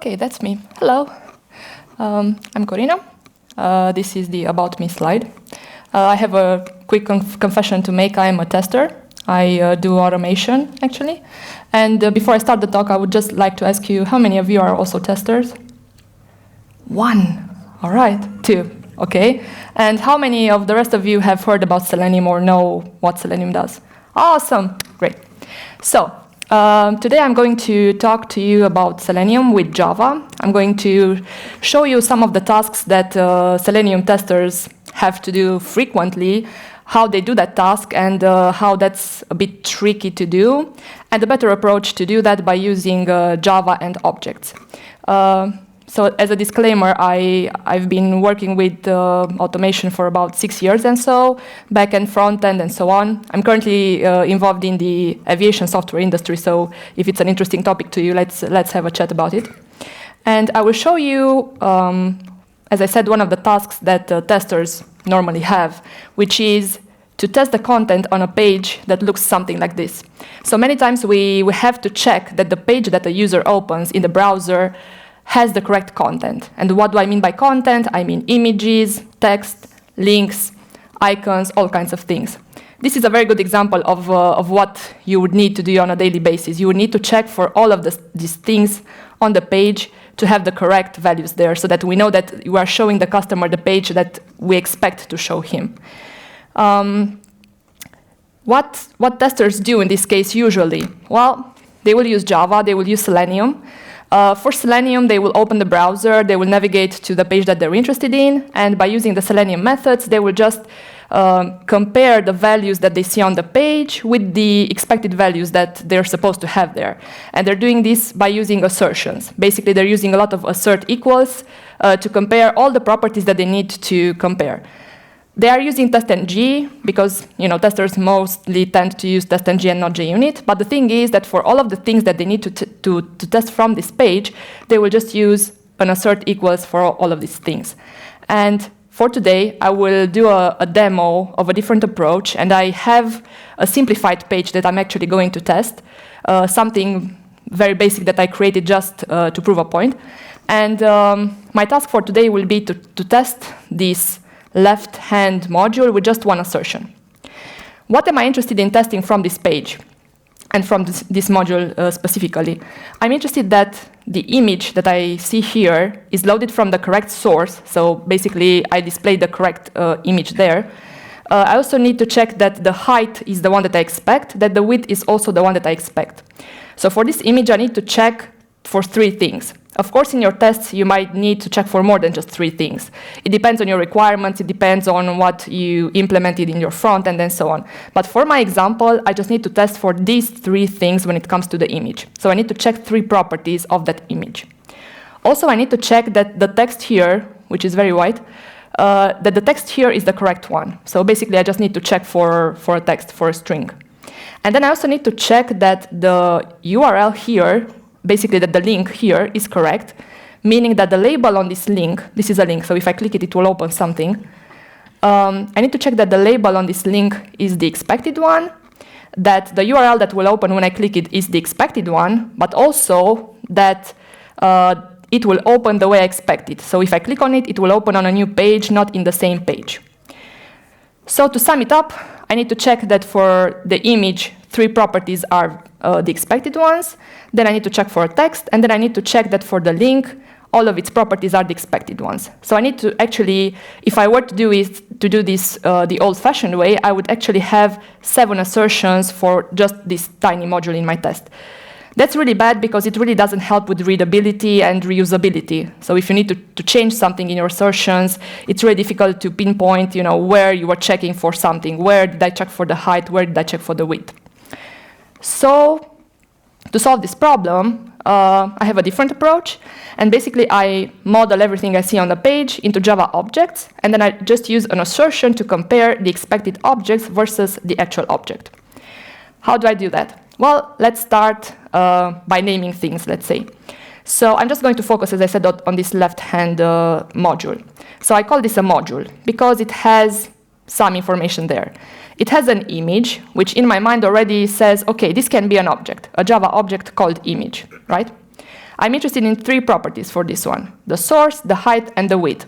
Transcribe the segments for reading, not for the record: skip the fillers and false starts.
Okay, that's me. Hello. I'm Corina. This is the About Me slide. I have a quick confession to make. I'm a tester. I do automation, actually. And before I start the talk, I would just like to ask you, how many of you are also testers? 1. All right. 2. Okay. And how many of the rest of you have heard about Selenium or know what Selenium does? Awesome. Great. So today I'm going to talk to you about Selenium with Java. I'm going to show you some of the tasks that Selenium testers have to do frequently, how they do that task, and how that's a bit tricky to do, and a better approach to do that by using Java and objects. So as a disclaimer, I've been working with automation for about 6 years and so, back and front end and so on. I'm currently involved in the aviation software industry, so if it's an interesting topic to you, let's have a chat about it. And I will show you, as I said, one of the tasks that testers normally have, which is to test the content on a page that looks something like this. So many times we have to check that the page that the user opens in the browser has the correct content. And what do I mean by content? I mean images, text, links, icons, all kinds of things. This is a very good example of what you would need to do on a daily basis. You would need to check for all of these things on the page to have the correct values there so that we know that you are showing the customer the page that we expect to show him. What testers do in this case usually? Well, they will use Java, they will use Selenium. For Selenium, they will open the browser, they will navigate to the page that they're interested in, and by using the Selenium methods, they will just compare the values that they see on the page with the expected values that they're supposed to have there. And they're doing this by using assertions. Basically, they're using a lot of assert equals to compare all the properties that they need to compare. They are using testng because testers mostly tend to use testng and not JUnit. But the thing is that for all of the things that they need to test from this page, they will just use an assert equals for all of these things. And for today, I will do a demo of a different approach. And I have a simplified page that I'm actually going to test, something very basic that I created just to prove a point. And my task for today will be to test this left-hand module with just one assertion. What am I interested in testing from this page and from this module specifically? I'm interested that the image that I see here is loaded from the correct source. So basically, I display the correct image there. I also need to check that the height is the one that I expect, that the width is also the one that I expect. So for this image, I need to check for 3 things. Of course, in your tests, you might need to check for more than just 3 things. It depends on your requirements, it depends on what you implemented in your front end and so on. But for my example, I just need to test for these 3 things when it comes to the image. So I need to check 3 properties of that image. Also, I need to check that the text here, which is very white, that the text here is the correct one. So basically, I just need to check for a text, for a string. And then I also need to check that the URL here, basically that the link here is correct, meaning that the label on this link, this is a link, so if I click it, it will open something. I need to check that the label on this link is the expected one, that the URL that will open when I click it is the expected one, but also that it will open the way I expect it. So if I click on it, it will open on a new page, not in the same page. So to sum it up, I need to check that for the image, 3 properties are the expected ones. Then I need to check for a text, and then I need to check that for the link, all of its properties are the expected ones. So I need to actually, if I were to do this the old-fashioned way, I would actually have 7 assertions for just this tiny module in my test. That's really bad because it really doesn't help with readability and reusability. So if you need to change something in your assertions, it's really difficult to pinpoint, where you were checking for something. Where did I check for the height? Where did I check for the width? So to solve this problem, I have a different approach. And basically, I model everything I see on the page into Java objects. And then I just use an assertion to compare the expected objects versus the actual object. How do I do that? Well, let's start by naming things, let's say. So I'm just going to focus, as I said, on this left-hand module. So I call this a module because it has some information there. It has an image, which in my mind already says, okay, this can be an object, a Java object called image, right? I'm interested in 3 properties for this one: the source, the height, and the width.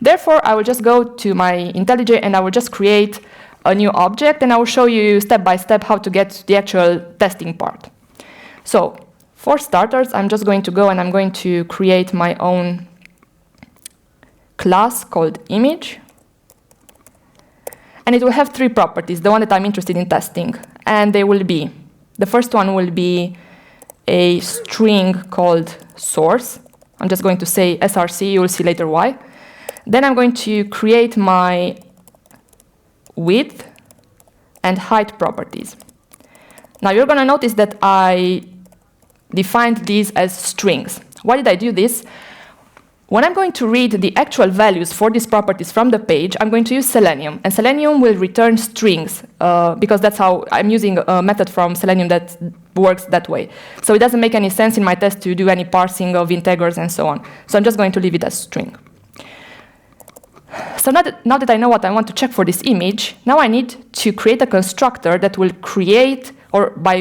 Therefore, I will just go to my IntelliJ and I will just create a new object, and I will show you step by step how to get to the actual testing part. So, for starters, I'm just going to go and I'm going to create my own class called image. And it will have 3 properties, the one that I'm interested in testing. And they will be, the first one will be a string called source. I'm just going to say src, you will see later why. Then I'm going to create my width and height properties. Now you're going to notice that I defined these as strings. Why did I do this? When I'm going to read the actual values for these properties from the page, I'm going to use Selenium. And Selenium will return strings, because that's how I'm using a method from Selenium that works that way. So it doesn't make any sense in my test to do any parsing of integers and so on. So I'm just going to leave it as string. So now that I know what I want to check for this image, now I need to create a constructor that will create, or by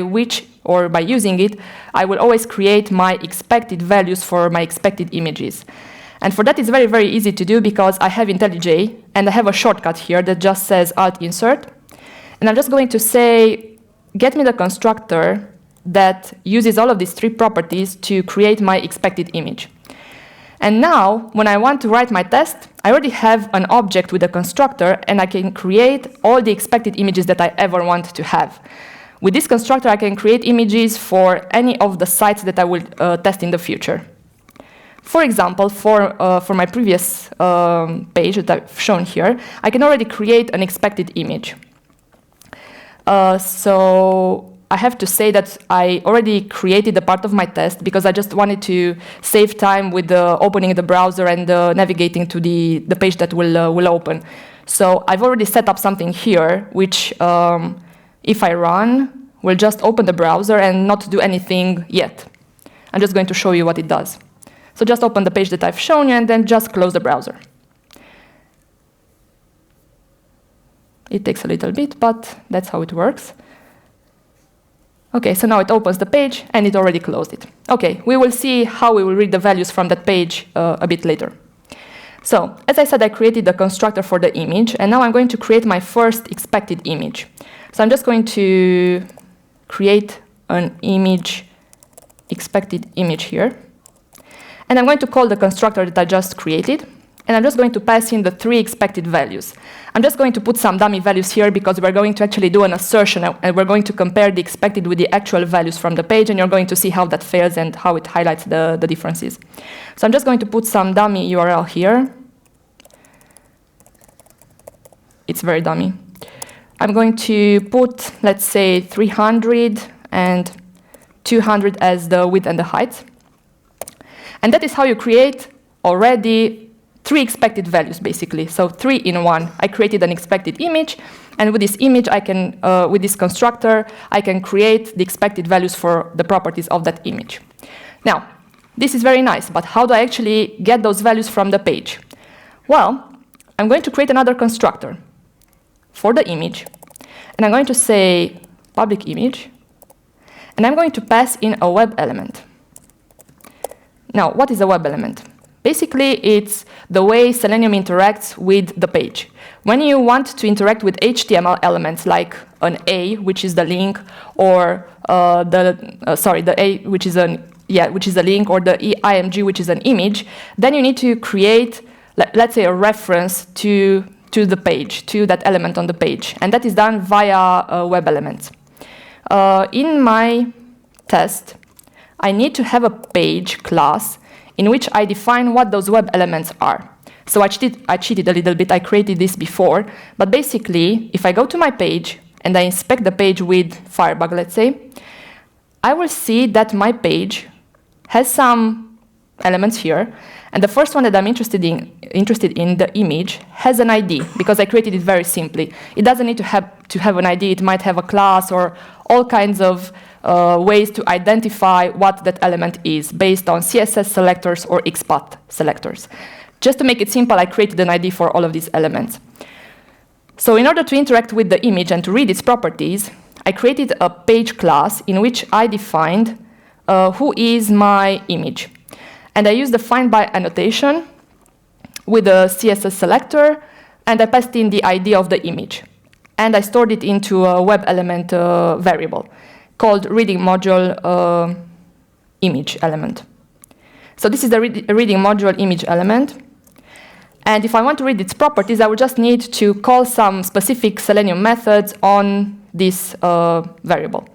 using it, I will always create my expected values for my expected images. And for that, it's very, very easy to do because I have IntelliJ, and I have a shortcut here that just says alt insert. And I'm just going to say, get me the constructor that uses all of these 3 properties to create my expected image. And now, when I want to write my test, I already have an object with a constructor, and I can create all the expected images that I ever want to have. With this constructor, I can create images for any of the sites that I will test in the future. For example, for my previous page that I've shown here, I can already create an expected image. So I have to say that I already created a part of my test because I just wanted to save time with opening the browser and navigating to the page that will open. So I've already set up something here, which if I run, will just open the browser and not do anything yet. I'm just going to show you what it does. So just open the page that I've shown you and then just close the browser. It takes a little bit, but that's how it works. Okay, so now it opens the page and it already closed it. Okay, we will see how we will read the values from that page a bit later. So, as I said, I created the constructor for the image, and now I'm going to create my first expected image. So I'm just going to create an image, expected image here. And I'm going to call the constructor that I just created, and I'm just going to pass in the 3 expected values. I'm just going to put some dummy values here because we're going to actually do an assertion, and we're going to compare the expected with the actual values from the page, and you're going to see how that fails and how it highlights the differences. So I'm just going to put some dummy URL here. It's very dummy. I'm going to put, let's say, 300 and 200 as the width and the height. And that is how you create already 3 expected values, basically. So 3 in 1. I created an expected image, and with this image, I can, with this constructor, I can create the expected values for the properties of that image. Now, this is very nice, but how do I actually get those values from the page? Well, I'm going to create another constructor for the image, and I'm going to say public image, and I'm going to pass in a web element. Now, what is a web element? Basically, it's the way Selenium interacts with the page. When you want to interact with HTML elements like an A, which is the link, or the A, which is a link, or the img, which is an image, then you need to create, let's say, a reference to the page, to that element on the page, and that is done via web elements. In my test, I need to have a page class in which I define what those web elements are. So I cheated a little bit, I created this before, but basically, if I go to my page and I inspect the page with Firebug, let's say, I will see that my page has some elements here, and the first one that I'm interested in, the image, has an ID, because I created it very simply. It doesn't need to have an ID, it might have a class or all kinds of ways to identify what that element is based on CSS selectors or XPath selectors. Just to make it simple, I created an ID for all of these elements. So in order to interact with the image and to read its properties, I created a page class in which I defined who is my image. And I use the find by annotation with a CSS selector, and I passed in the ID of the image. And I stored it into a web element variable called reading module image element. So this is the reading module image element. And if I want to read its properties, I would just need to call some specific Selenium methods on this variable.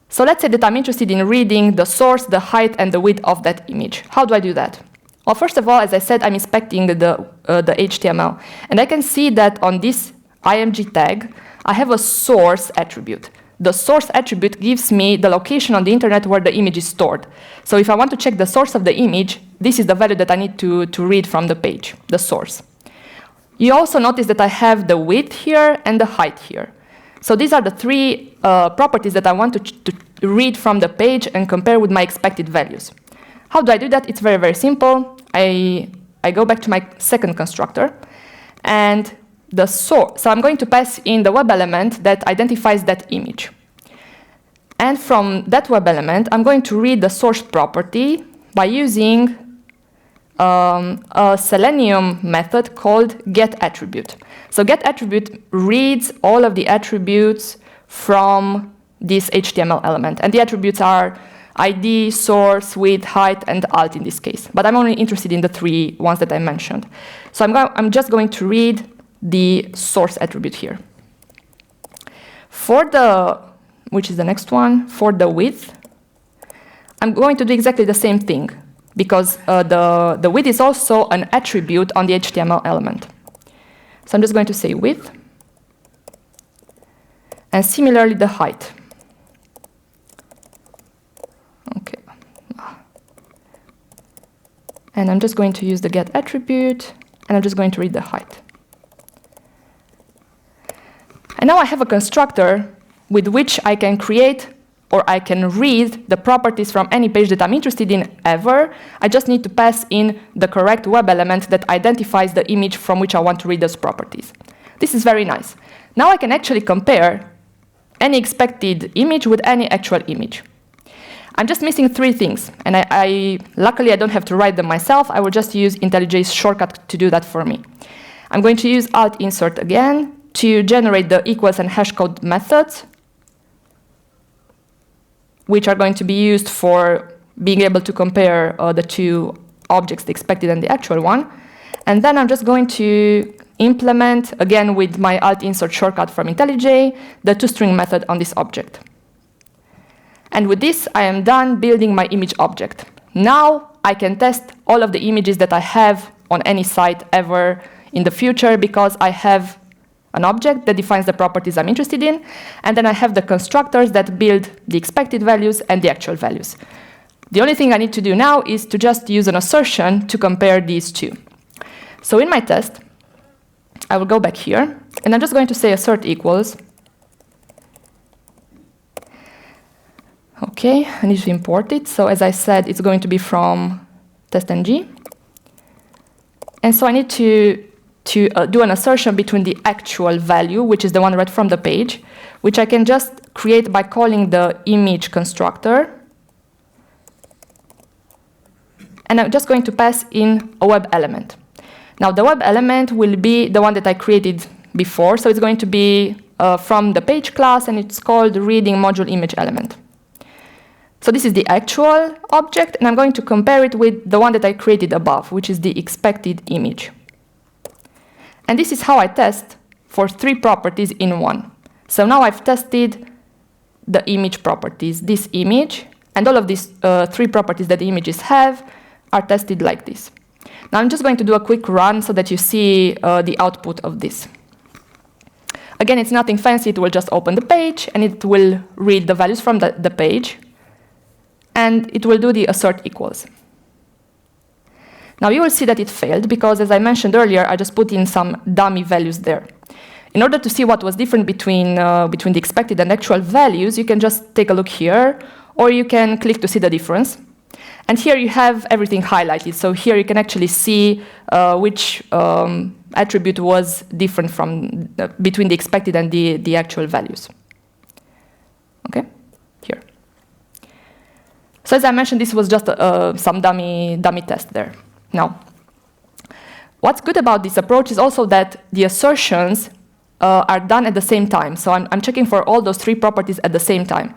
So let's say that I'm interested in reading the source, the height, and the width of that image. How do I do that? Well, first of all, as I said, I'm inspecting the HTML. And I can see that on this img tag, I have a source attribute. The source attribute gives me the location on the internet where the image is stored. So if I want to check the source of the image, this is the value that I need to read from the page, the source. You also notice that I have the width here and the height here. So these are the three properties that I want to read from the page and compare with my expected values. How do I do that? It's very, very simple. I go back to my second constructor, and the source. So I'm going to pass in the web element that identifies that image. And from that web element, I'm going to read the source property by using a Selenium method called getAttribute. So getAttribute reads all of the attributes from this HTML element. And the attributes are ID, source, width, height, and alt in this case. But I'm only interested in the three ones that I mentioned. So I'm just going to read the source attribute here. For the, which is the next one, for the width, I'm going to do exactly the same thing, because the width is also an attribute on the HTML element. So I'm just going to say width, and similarly the height. Okay. And I'm just going to use the get attribute, and I'm just going to read the height. And now I have a constructor with which I can create or I can read the properties from any page that I'm interested in ever. I just need to pass in the correct web element that identifies the image from which I want to read those properties. This is very nice. Now I can actually compare any expected image with any actual image. I'm just missing three things, and luckily I don't have to write them myself. I will just use IntelliJ's shortcut to do that for me. I'm going to use alt insert again to generate the equals and hashcode methods, which are going to be used for being able to compare the two objects, the expected and the actual one. And then I'm just going to implement, again with my alt insert shortcut from IntelliJ, the toString method on this object. And with this, I am done building my image object. Now I can test all of the images that I have on any site ever in the future, because I have an object that defines the properties I'm interested in, and then I have the constructors that build the expected values and the actual values. The only thing I need to do now is to just use an assertion to compare these two. So in my test, I will go back here, and I'm just going to say assert equals. Okay, I need to import it. So as I said, it's going to be from testng. And so I need to do an assertion between the actual value, which is the one read from the page, which I can just create by calling the image constructor. And I'm just going to pass in a web element. Now, the web element will be the one that I created before, so it's going to be from the page class, and it's called reading module image element. So this is the actual object, and I'm going to compare it with the one that I created above, which is the expected image. And this is how I test for three properties in one. So now I've tested the image properties, this image, and all of these three properties that the images have are tested like this. Now I'm just going to do a quick run so that you see the output of this. Again, it's nothing fancy. It will just open the page, and it will read the values from the page, and it will do the assert equals. Now you will see that it failed because, as I mentioned earlier, I just put in some dummy values there. In order to see what was different between the expected and actual values, you can just take a look here, or you can click to see the difference. And here you have everything highlighted. So here you can actually see which attribute was different from between the expected and the actual values. Okay, here. So as I mentioned, this was just some dummy test there. Now, what's good about this approach is also that the assertions are done at the same time. So I'm checking for all those three properties at the same time.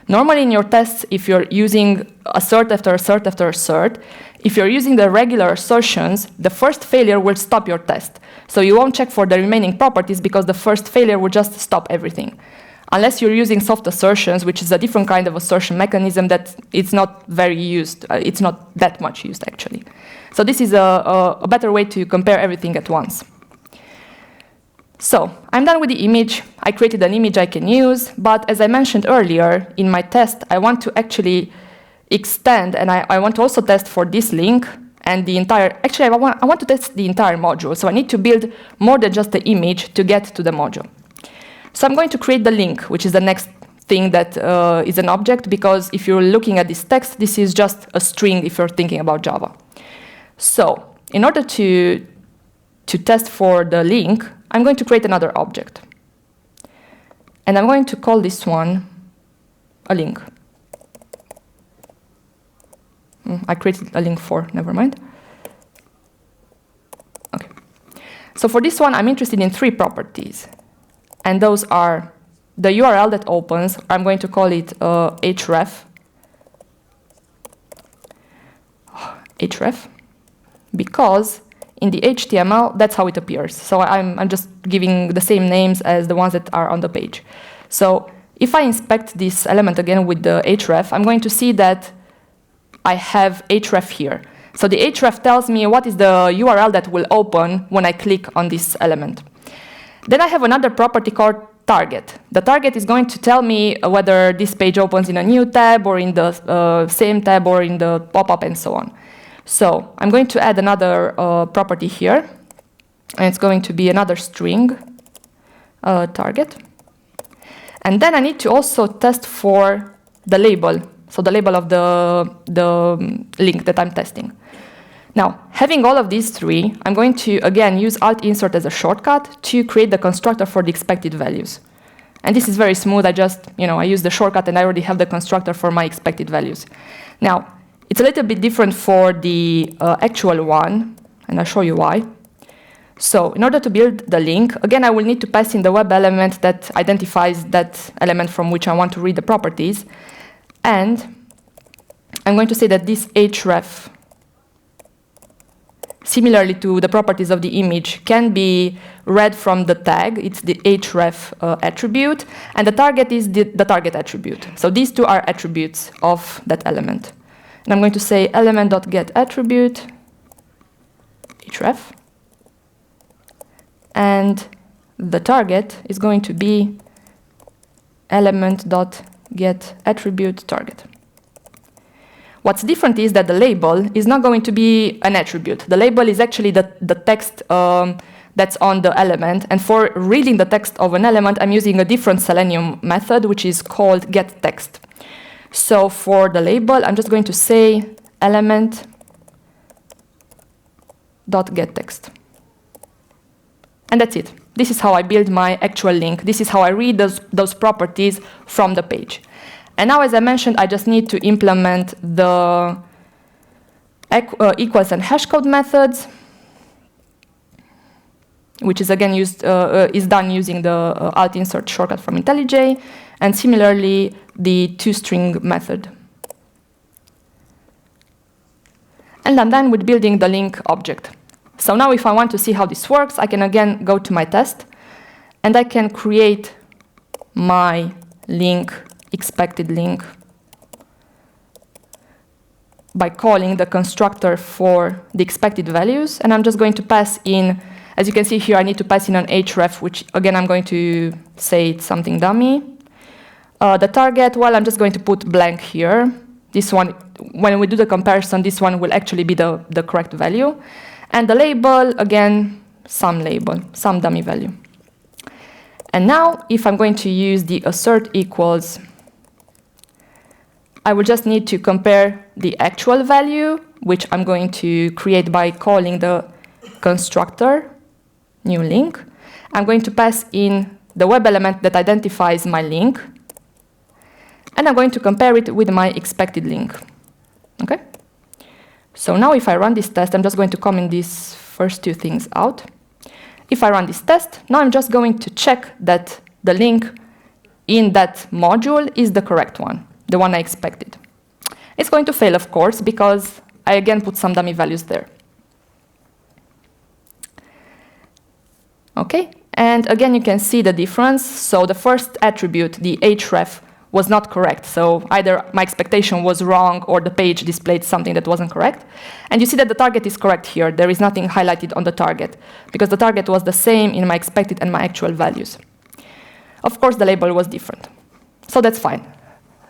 Normally in your tests, if you're using assert after assert after assert, if you're using the regular assertions, the first failure will stop your test. So you won't check for the remaining properties because the first failure will just stop everything. Unless you're using soft assertions, which is a different kind of assertion mechanism that it's not very used. It's not that much used, actually. So this is a better way to compare everything at once. So I'm done with the image. I created an image I can use. But as I mentioned earlier, in my test, I want to actually extend, and I want to also test for this link and the entire, actually I want to test the entire module. So I need to build more than just the image to get to the module. So I'm going to create the link, which is the next thing that is an object, because if you're looking at this text, this is just a string if you're thinking about Java. So in order to test for the link, I'm going to create another object. And I'm going to call this one a link. I created a link for, never mind. Okay. So for this one, I'm interested in three properties. And those are the URL that opens. I'm going to call it href. Href. Because in the HTML, that's how it appears. So I'm just giving the same names as the ones that are on the page. So if I inspect this element again with the href, I'm going to see that I have href here. So the href tells me what is the URL that will open when I click on this element. Then I have another property called target. The target is going to tell me whether this page opens in a new tab or in the same tab or in the pop-up and so on. So I'm going to add another property here, and it's going to be another string target. And then I need to also test for the label, so the label of the link that I'm testing. Now, having all of these three, I'm going to, again, use alt insert as a shortcut to create the constructor for the expected values. And this is very smooth. I use the shortcut, and I already have the constructor for my expected values. Now, it's a little bit different for the actual one, and I'll show you why. So in order to build the link, again, I will need to pass in the web element that identifies that element from which I want to read the properties. And I'm going to say that this href, similarly to the properties of the image, can be read from the tag. It's the href attribute, and the target is the target attribute. So these two are attributes of that element. And I'm going to say element.getAttribute, href, and the target is going to be element.getAttribute target. What's different is that the label is not going to be an attribute. The label is actually the text that's on the element. And for reading the text of an element, I'm using a different Selenium method, which is called getText. So for the label, I'm just going to say element.getText. And that's it. This is how I build my actual link. This is how I read those properties from the page. And now, as I mentioned, I just need to implement the equals and hashcode methods, which is again is done using the alt insert shortcut from IntelliJ, and similarly the toString method. And I'm done with building the link object. So now if I want to see how this works, I can again go to my test, and I can create my link, expected link, by calling the constructor for the expected values. And I'm just going to pass in, as you can see here, I need to pass in an href, which again I'm going to say it's something dummy. The target, well, I'm just going to put blank here. This one, when we do the comparison, this one will actually be the correct value. And the label, again, some label, some dummy value. And now, if I'm going to use the assert equals, I will just need to compare the actual value, which I'm going to create by calling the constructor, new link. I'm going to pass in the web element that identifies my link, and I'm going to compare it with my expected link. Okay? So now if I run this test, I'm just going to comment these first two things out. If I run this test, now I'm just going to check that the link in that module is the correct one, the one I expected. It's going to fail, of course, because I again put some dummy values there. Okay, and again you can see the difference. So the first attribute, the href, was not correct. So either my expectation was wrong or the page displayed something that wasn't correct. And you see that the target is correct here. There is nothing highlighted on the target because the target was the same in my expected and my actual values. Of course, the label was different. So that's fine.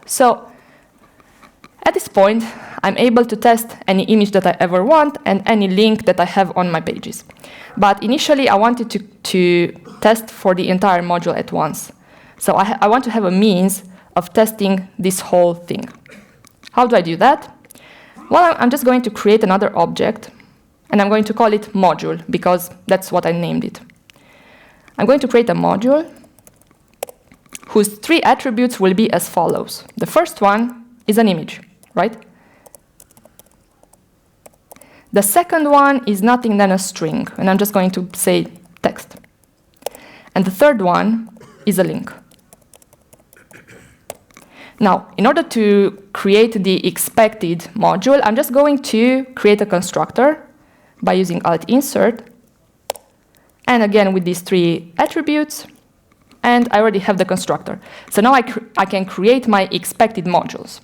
So at this point, I'm able to test any image that I ever want and any link that I have on my pages. But initially, I wanted to test for the entire module at once. So I want to have a means of testing this whole thing. How do I do that? Well, I'm just going to create another object, and I'm going to call it module, because that's what I named it. I'm going to create a module whose 3 attributes will be as follows. The first one is an image, right? The second one is nothing than a string, and I'm just going to say text. And the third one is a link. Now, in order to create the expected module, I'm just going to create a constructor by using alt-insert, and again with these 3 attributes, and I already have the constructor. So now I can create my expected modules,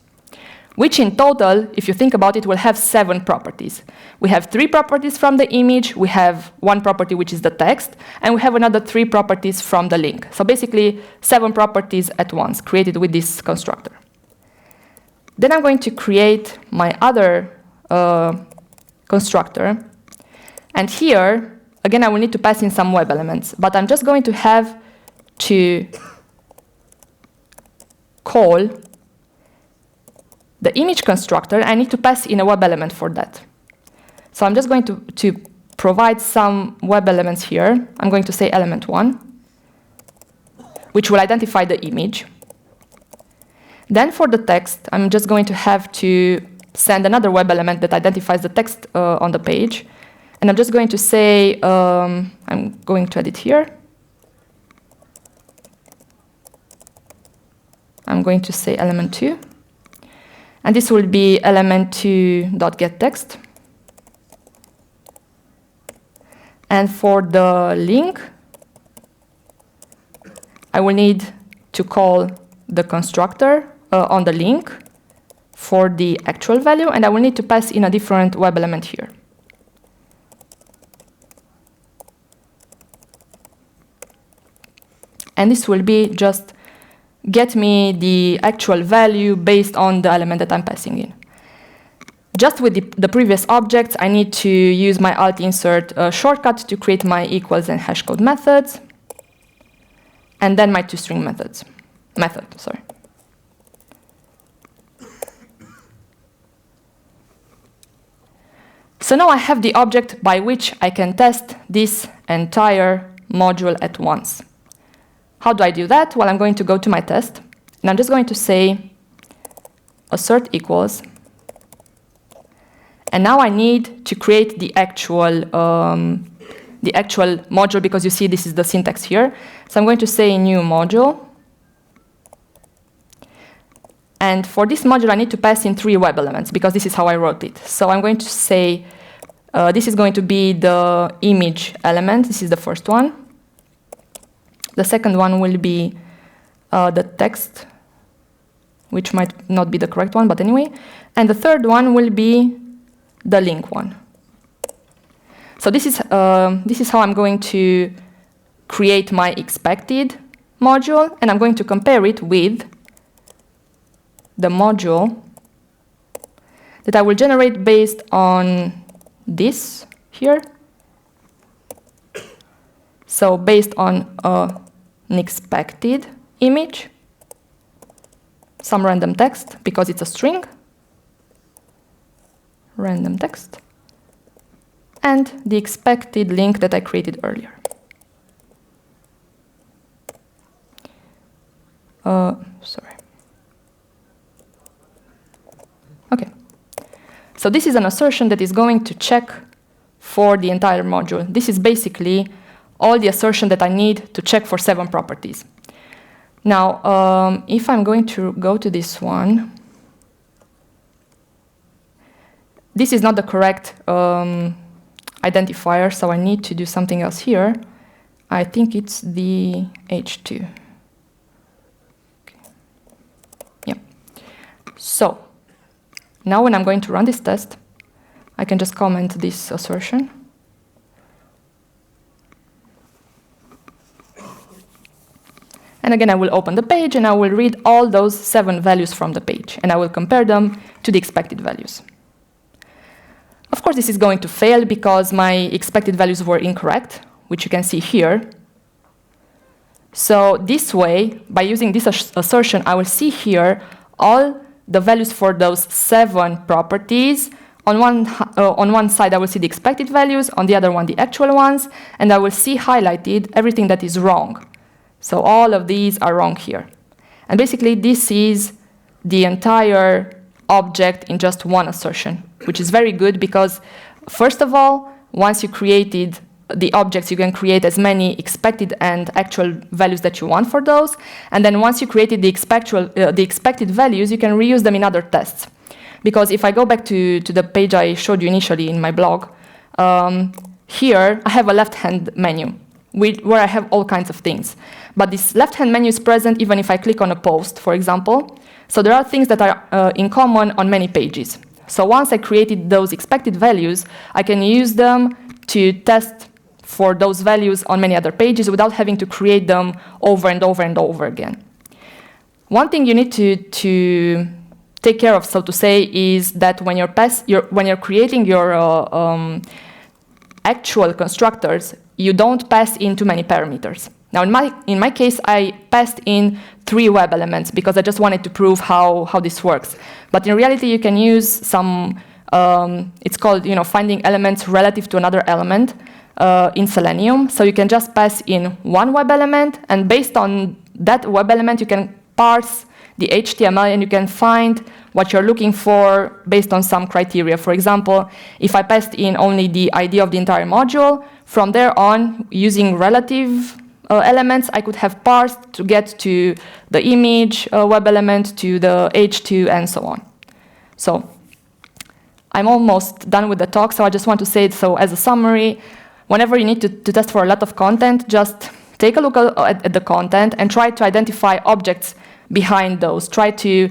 which in total, if you think about it, will have 7 properties. We have 3 properties from the image, we have 1 property which is the text, and we have another 3 properties from the link. So basically 7 properties at once created with this constructor. Then I'm going to create my other constructor, and here, again, I will need to pass in some web elements, but I'm just going to have to call the image constructor. I need to pass in a web element for that. So I'm just going to provide some web elements here. I'm going to say element1, which will identify the image. Then for the text, I'm just going to have to send another web element that identifies the text on the page. And I'm just going to say, I'm going to edit here. I'm going to say element2. And this will be element2.getText. And for the link, I will need to call the constructor on the link for the actual value, and I will need to pass in a different web element here. And this will be just get me the actual value based on the element that I'm passing in. Just with the previous objects, I need to use my alt-insert shortcut to create my equals and hashcode methods, and then my toString method. So now I have the object by which I can test this entire module at once. How do I do that? Well, I'm going to go to my test, and I'm just going to say assert equals. And now I need to create the actual module, because you see this is the syntax here. So I'm going to say new module. And for this module, I need to pass in 3 web elements, because this is how I wrote it. So I'm going to say this is going to be the image element. This is the first one. The second one will be the text, which might not be the correct one, but anyway. And the third one will be the link one. So this is how I'm going to create my expected module, and I'm going to compare it with the module that I will generate based on this here. So based on an expected image, some random text, because it's a string, random text, and the expected link that I created earlier. Sorry. Okay. So this is an assertion that is going to check for the entire module. This is basically all the assertion that I need to check for 7 properties. Now, if I'm going to go to this one, this is not the correct identifier, so I need to do something else here. I think it's the H2. Okay. Yeah. So now when I'm going to run this test, I can just comment this assertion. And again, I will open the page, and I will read all those 7 values from the page, and I will compare them to the expected values. Of course, this is going to fail because my expected values were incorrect, which you can see here. So this way, by using this assertion, I will see here all the values for those 7 properties. On one side, I will see the expected values, on the other one, the actual ones, and I will see highlighted everything that is wrong. So all of these are wrong here. And basically, this is the entire object in just one assertion, which is very good because, first of all, once you created the objects, you can create as many expected and actual values that you want for those. And then once you created the expected values, you can reuse them in other tests. Because if I go back to the page I showed you initially in my blog, here I have a left-hand menu where I have all kinds of things. But this left-hand menu is present even if I click on a post, for example. So there are things that are in common on many pages. So once I created those expected values, I can use them to test for those values on many other pages without having to create them over and over and over again. One thing you need to take care of, so to say, is that when you're creating your actual constructors, you don't pass in too many parameters. Now, in my case, I passed in 3 web elements because I just wanted to prove how this works. But in reality, you can use some, it's called finding elements relative to another element in Selenium. So you can just pass in 1 web element, and based on that web element, you can parse the HTML, and you can find what you're looking for based on some criteria. For example, if I passed in only the ID of the entire module, from there on, using relative elements, I could have parsed to get to the image web element, to the H2, and so on. So I'm almost done with the talk, so I just want to say it so as a summary. Whenever you need to test for a lot of content, just take a look at the content and try to identify objects behind those. Try to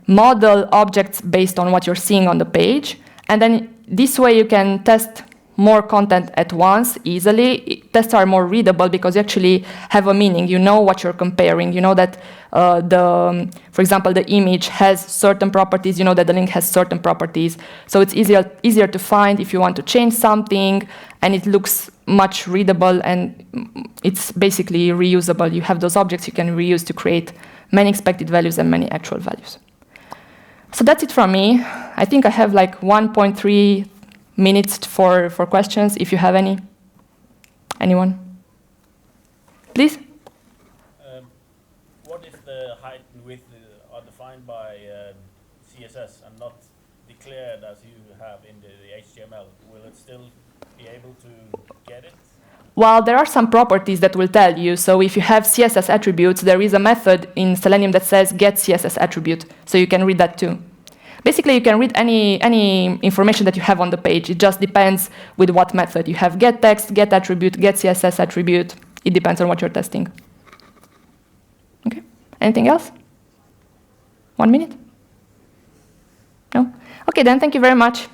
model objects based on what you're seeing on the page. And then this way you can test more content at once easily. Tests are more readable because you actually have a meaning. You know what you're comparing. You know that, for example, the image has certain properties. You know that the link has certain properties. So it's easier to find if you want to change something, and it looks much readable, and it's basically reusable. You have those objects you can reuse to create many expected values and many actual values. So that's it from me. I think I have like 1.3 minutes for questions, if you have any. Anyone? Please? What if the height and width are defined by CSS and not declared as you have in the HTML? Will it still be able to get it? Well, there are some properties that will tell you. So if you have CSS attributes, there is a method in Selenium that says get CSS attribute. So you can read that too. Basically, you can read any information that you have on the page. It just depends with what method. You have get text, get attribute, get CSS attribute. It depends on what you're testing. Okay. Anything else? 1 minute? No? Okay, then thank you very much.